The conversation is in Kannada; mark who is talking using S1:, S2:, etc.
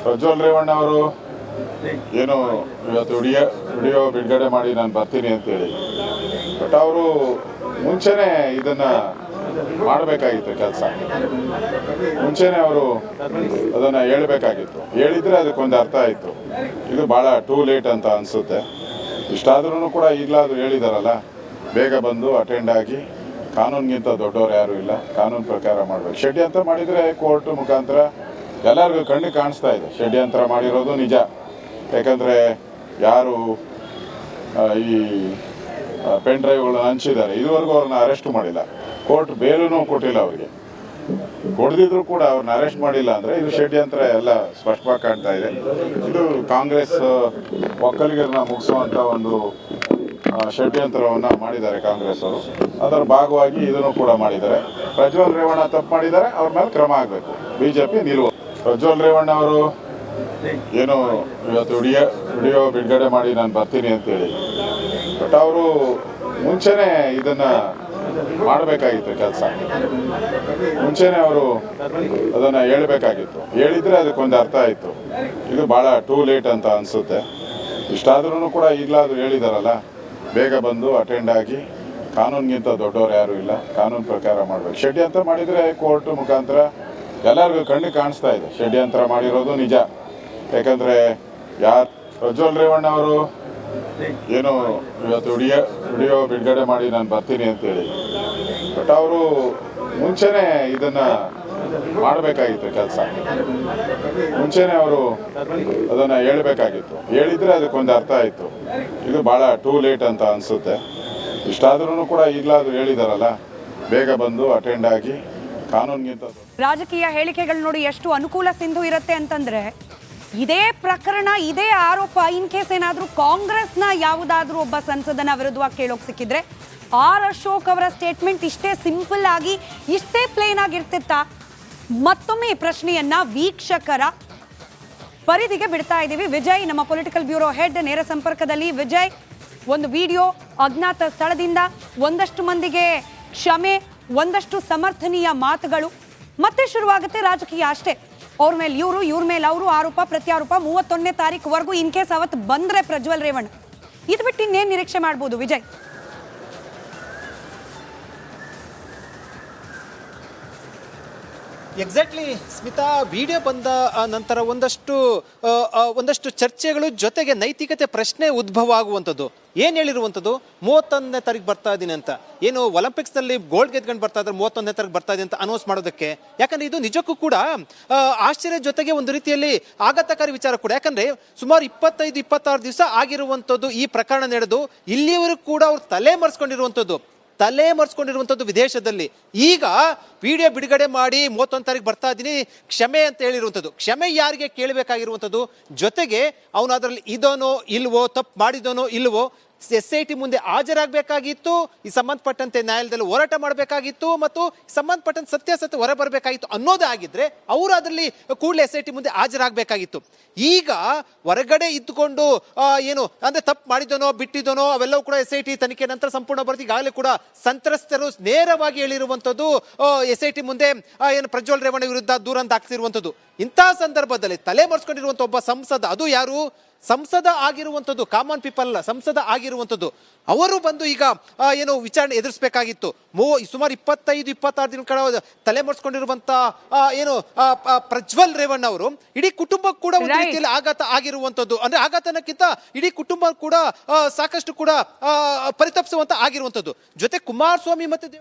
S1: ಪ್ರಜ್ವಲ್ ರೇವಣ್ಣ ಅವರು ಏನು ಇವತ್ತು ವಿಡಿಯೋ ಬಿಡುಗಡೆ ಮಾಡಿ ನಾನು ಬರ್ತೀನಿ ಅಂತೇಳಿ, ಬಟ್ ಅವರು ಮುಂಚೆನೇ ಇದನ್ನ ಮಾಡಬೇಕಾಗಿತ್ತು. ಕೆಲಸ ಮುಂಚೆನೇ ಅವರು ಅದನ್ನ ಹೇಳಬೇಕಾಗಿತ್ತು. ಹೇಳಿದ್ರೆ ಅದಕ್ಕೊಂದು ಅರ್ಥ ಆಯಿತು. ಇದು ಭಾಳ ಟೂ ಲೇಟ್ ಅಂತ ಅನಿಸುತ್ತೆ. ಇಷ್ಟಾದ್ರೂ ಕೂಡ ಈಗಲಾದರೂ ಹೇಳಿದಾರಲ್ಲ, ಬೇಗ ಬಂದು ಅಟೆಂಡ್ ಆಗಿ, ಕಾನೂನಿಗಿಂತ ದೊಡ್ಡವರು ಯಾರೂ ಇಲ್ಲ, ಕಾನೂನು ಪ್ರಕಾರ ಮಾಡಬೇಕು. ಷಡ್ಯಂತ್ರ ಮಾಡಿದರೆ ಕೋರ್ಟ್ ಮುಖಾಂತರ ಎಲ್ಲರಿಗೂ ಕಣ್ಣು ಕಾಣಿಸ್ತಾ ಇದೆ. ಷಡ್ಯಂತ್ರ ಮಾಡಿರೋದು ನಿಜ. ಯಾಕಂದರೆ ಯಾರು ಈ ಪೆನ್ ಡ್ರೈವ್ಗಳನ್ನ ಹಂಚಿದ್ದಾರೆ, ಇದುವರೆಗೂ ಅವ್ರನ್ನ ಅರೆಸ್ಟ್ ಮಾಡಿಲ್ಲ. ಕೋರ್ಟ್ ಬೇಲೂ ಕೊಟ್ಟಿಲ್ಲ ಅವರಿಗೆ. ಕೊಡದಿದ್ರು ಕೂಡ ಅವ್ರನ್ನ ಅರೆಸ್ಟ್ ಮಾಡಿಲ್ಲ ಅಂದರೆ ಇದು ಷಡ್ಯಂತ್ರ ಎಲ್ಲ ಸ್ಪಷ್ಟವಾಗಿ ಕಾಣ್ತಾ ಇದೆ. ಇದು ಕಾಂಗ್ರೆಸ್ ಒಕ್ಕಲಿಗರನ್ನ ಮುಗಿಸುವಂಥ ಒಂದು ಷಡ್ಯಂತ್ರವನ್ನು ಮಾಡಿದ್ದಾರೆ ಕಾಂಗ್ರೆಸ್ ಅವರು. ಅದರ ಭಾಗವಾಗಿ ಇದನ್ನು ಕೂಡ ಮಾಡಿದ್ದಾರೆ. ಪ್ರಜ್ವಲ್ ರೇವಣ್ಣ ತಪ್ಪು ಮಾಡಿದ್ದಾರೆ, ಅವ್ರ ಮೇಲೆ ಕ್ರಮ ಆಗಬೇಕು. ಬಿಜೆಪಿ ನಿಲುವು. ಪ್ರಜ್ವಲ್ ರೇವಣ್ಣ ಅವರು ಏನು ಇವತ್ತು ವಿಡಿಯೋ ಬಿಡುಗಡೆ ಮಾಡಿ ನಾನು ಬರ್ತೀನಿ ಅಂತೇಳಿ, ಬಟ್ ಅವರು ಮುಂಚೆನೇ ಇದನ್ನ ಮಾಡಬೇಕಾಗಿತ್ತು. ಕೆಲಸ ಮುಂಚೆನೇ ಅವರು ಅದನ್ನ ಹೇಳಬೇಕಾಗಿತ್ತು. ಹೇಳಿದ್ರೆ ಅದಕ್ಕೊಂದು ಅರ್ಥ ಆಯಿತು. ಇದು ಭಾಳ ಟೂ ಲೇಟ್ ಅಂತ ಅನಿಸುತ್ತೆ. ಇಷ್ಟಾದ್ರೂ ಕೂಡ ಈಗಲಾದರೂ ಹೇಳಿದಾರಲ್ಲ, ಬೇಗ ಬಂದು ಅಟೆಂಡ್ ಆಗಿ, ಕಾನೂನಿಗಿಂತ ದೊಡ್ಡವರು ಯಾರೂ ಇಲ್ಲ, ಕಾನೂನು ಪ್ರಕಾರ ಮಾಡಬೇಕು. ಷಡ್ಯಂತ್ರ ಮಾಡಿದರೆ ಕೋರ್ಟ್ ಮುಖಾಂತರ ಎಲ್ಲರಿಗೂ ಕಣ್ಣು ಕಾಣಿಸ್ತಾ ಇದೆ. ಷಡ್ಯಂತ್ರ ಮಾಡಿರೋದು ನಿಜ. ಯಾಕಂದರೆ ಯಾರು ಪ್ರಜ್ವಲ್ ರೇವಣ್ಣ ಅವರು ಏನು ಇವತ್ತು ವಿಡಿಯೋ ಬಿಡುಗಡೆ ಮಾಡಿ ನಾನು ಬರ್ತೀನಿ ಅಂತೇಳಿ, ಬಟ್ ಅವರು ಮುಂಚೆನೇ ಇದನ್ನ ಮಾಡಬೇಕಾಗಿತ್ತು. ಕೆಲಸ ಮುಂಚೆನೇ ಅವರು ಅದನ್ನ ಹೇಳಬೇಕಾಗಿತ್ತು. ಹೇಳಿದ್ರೆ ಅದಕ್ಕೊಂದು ಅರ್ಥ ಆಯಿತು. ಇದು ಭಾಳ ಟೂ ಲೇಟ್ ಅಂತ ಅನಿಸುತ್ತೆ. ಇಷ್ಟಾದ್ರೂ ಕೂಡ ಈಗಲಾದರೂ ಹೇಳಿದಾರಲ್ಲ, ಬೇಗ ಬಂದು ಅಟೆಂಡ್ ಆಗಿ, ಕಾನೂನಿಗಿಂತ
S2: ರಾಜಕೀಯ ಹೇಳಿಕೆಗಳು ನೋಡಿ ಎಷ್ಟು ಅನುಕೂಲ ಸಿಂಧು ಇರುತ್ತೆ ಅಂತಂದ್ರೆ, ಇದೇ ಪ್ರಕರಣ, ಇದೇ ಆರೋಪ ಇನ್ ಕೇಸ್ ಏನಾದರೂ ಕಾಂಗ್ರೆಸ್ನ ಯಾವುದಾದ್ರೂ ಒಬ್ಬ ಸಂಸದನ ವಿರುದ್ಧವಾಗಿ ಕೇಳೋಕೆ ಸಿಕ್ಕಿದ್ರೆ ಆರ್ ಅಶೋಕ್ ಅವರ ಸ್ಟೇಟ್ಮೆಂಟ್ ಇಷ್ಟೇ ಸಿಂಪಲ್ ಆಗಿ, ಇಷ್ಟೇ ಪ್ಲೇನ್ ಆಗಿರ್ತಿತ್ತಾ? ಮತ್ತೊಮ್ಮೆ ಈ ಪ್ರಶ್ನೆಯನ್ನ ವೀಕ್ಷಕರ ಪರಿಧಿಗೆ ಬಿಡ್ತಾ ಇದ್ದೀವಿ. ವಿಜಯ್, ನಮ್ಮ ಪೊಲಿಟಿಕಲ್ ಬ್ಯೂರೋ ಹೆಡ್, ನೇರ ಸಂಪರ್ಕದಲ್ಲಿ. ವಿಜಯ್, ಒಂದು ವಿಡಿಯೋ, ಅಜ್ಞಾತ ಸ್ಥಳದಿಂದ ಒಂದಷ್ಟು ಮಂದಿಗೆ ಕ್ಷಮೆ, ಒಂದಷ್ಟು ಸಮರ್ಥನೀಯ ಮಾತುಗಳು, ಮತ್ತೆ ಶುರುವಾಗುತ್ತೆ ರಾಜಕೀಯ ಅಷ್ಟೇ. ಅವ್ರ ಮೇಲೆ ಇವರು, ಇವ್ರ ಮೇಲೆ ಅವರು, ಆರೋಪ ಪ್ರತ್ಯಾರೋಪ. 31ನೇ ತಾರೀಕುವರೆಗೂ ಇನ್ ಕೇಸ್ ಅವತ್ತು ಬಂದ್ರೆ ಪ್ರಜ್ವಲ್ ರೇವಣ್ಣ, ಇದು ಬಿಟ್ಟು ಇನ್ನೇನು ನಿರೀಕ್ಷೆ ಮಾಡ್ಬೋದು ವಿಜಯ್?
S3: ಎಕ್ಸಾಕ್ಟ್ಲಿ ಸ್ಮಿತಾ, ವಿಡಿಯೋ ಬಂದ ನಂತರ ಒಂದಷ್ಟು ಚರ್ಚೆಗಳು ಜೊತೆಗೆ ನೈತಿಕತೆ ಪ್ರಶ್ನೆ ಉದ್ಭವ ಆಗುವಂಥದ್ದು. ಏನು ಹೇಳಿರುವಂಥದ್ದು, 31ನೇ ತಾರೀಕು ಬರ್ತಾ ಇದ್ದೀನಿ ಅಂತ. ಏನು ಒಲಿಂಪಿಕ್ಸ್ನಲ್ಲಿ ಗೋಲ್ಡ್ ಗೆದ್ಕೊಂಡು ಬರ್ತಾ ಇದ್ದಾರೆ, 31ನೇ ತಾರೀಕು ಬರ್ತಾ ಇದೆ ಅಂತ ಅನೌನ್ಸ್ ಮಾಡೋದಕ್ಕೆ. ಯಾಕಂದ್ರೆ ಇದು ನಿಜಕ್ಕೂ ಕೂಡ ಆಶ್ಚರ್ಯ ಜೊತೆಗೆ ಒಂದು ರೀತಿಯಲ್ಲಿ ಆಘಾತಕಾರಿ ವಿಚಾರ ಕೂಡ. ಯಾಕಂದ್ರೆ ಸುಮಾರು 25-26 ದಿವಸ ಆಗಿರುವಂಥದ್ದು ಈ ಪ್ರಕರಣ ನಡೆದು, ಇಲ್ಲಿಯವರೆಗೂ ಕೂಡ ಅವ್ರು ತಲೆ ಮರೆಸ್ಕೊಂಡಿರುವಂಥದ್ದು ವಿದೇಶದಲ್ಲಿ. ಈಗ ವಿಡಿಯೋ ಬಿಡುಗಡೆ ಮಾಡಿ 31 ತಾರೀಕು ಬರ್ತಾ ಇದ್ದೀನಿ, ಕ್ಷಮೆ ಅಂತ ಹೇಳಿರುವಂಥದ್ದು. ಕ್ಷಮೆ ಯಾರಿಗೆ ಕೇಳಬೇಕಾಗಿರುವಂಥದ್ದು, ಜೊತೆಗೆ ಅವನು ಅದರಲ್ಲಿ ಇದೋನೋ ಇಲ್ವೋ, ತಪ್ಪು ಮಾಡಿದೋನೋ ಇಲ್ವೋ, SIT ಮುಂದೆ ಹಾಜರಾಗಬೇಕಾಗಿತ್ತು, ಈ ಸಂಬಂಧಪಟ್ಟಂತೆ ನ್ಯಾಯಾಲಯದಲ್ಲಿ ಹೋರಾಟ ಮಾಡಬೇಕಾಗಿತ್ತು, ಮತ್ತು ಸಂಬಂಧಪಟ್ಟಂತೆ ಸತ್ಯಾಸತ್ಯ ಹೊರ ಬರಬೇಕಾಗಿತ್ತು ಅನ್ನೋದಾಗಿದ್ರೆ ಅವರು ಅದರಲ್ಲಿ ಕೂಡಲೇ SIT ಮುಂದೆ ಹಾಜರಾಗಬೇಕಾಗಿತ್ತು. ಈಗ ಹೊರಗಡೆ ಇದ್ದುಕೊಂಡು ಏನು ಅಂದ್ರೆ ತಪ್ಪು ಮಾಡಿದನೋ ಬಿಟ್ಟಿದನೋ ಅವೆಲ್ಲವೂ ಕೂಡ SIT ತನಿಖೆ ನಂತರ ಸಂಪೂರ್ಣ ಬರುತ್ತೆ. ಈಗಾಗಲೇ ಕೂಡ ಸಂತ್ರಸ್ತರು ನೇರವಾಗಿ ಹೇಳಿರುವಂಥದ್ದು SIT ಮುಂದೆ ಏನು ಪ್ರಜ್ವಲ್ ರೇವಣ್ಣ ವಿರುದ್ಧ ದೂರನ್ನು ದಾಖಲಿಸಿರುವಂಥದ್ದು. ಇಂತಹ ಸಂದರ್ಭದಲ್ಲಿ ತಲೆ ಮರೆಸ್ಕೊಂಡಿರುವಂಥ ಒಬ್ಬ ಸಂಸದ, ಅದು ಯಾರು, ಸಂಸದ ಆಗಿರುವಂಥದ್ದು, ಕಾಮನ್ ಪೀಪಲ್ ಅಲ್ಲ, ಸಂಸದ ಆಗಿರುವಂಥದ್ದು, ಅವರು ಬಂದು ಈಗ ಏನು ವಿಚಾರಣೆ ಎದುರಿಸಬೇಕಾಗಿತ್ತು. ಸುಮಾರು 25-26 ದಿನಗಳ ತಲೆ ಮರೆಸ್ಕೊಂಡಿರುವಂತ ಏನು ಪ್ರಜ್ವಲ್ ರೇವಣ್ಣ ಅವರು, ಇಡೀ ಕುಟುಂಬ ಕೂಡ ಒಂದು ರೀತಿಯಲ್ಲಿ ಆಘಾತ ಆಗಿರುವಂಥದ್ದು. ಅಂದ್ರೆ ಆಘಾತನಕ್ಕಿಂತ ಇಡೀ ಕುಟುಂಬ ಕೂಡ ಸಾಕಷ್ಟು ಕೂಡ ಪರಿತಪಿಸುವಂತ ಆಗಿರುವಂಥದ್ದು. ಜೊತೆ ಕುಮಾರಸ್ವಾಮಿ ಮತ್ತೆ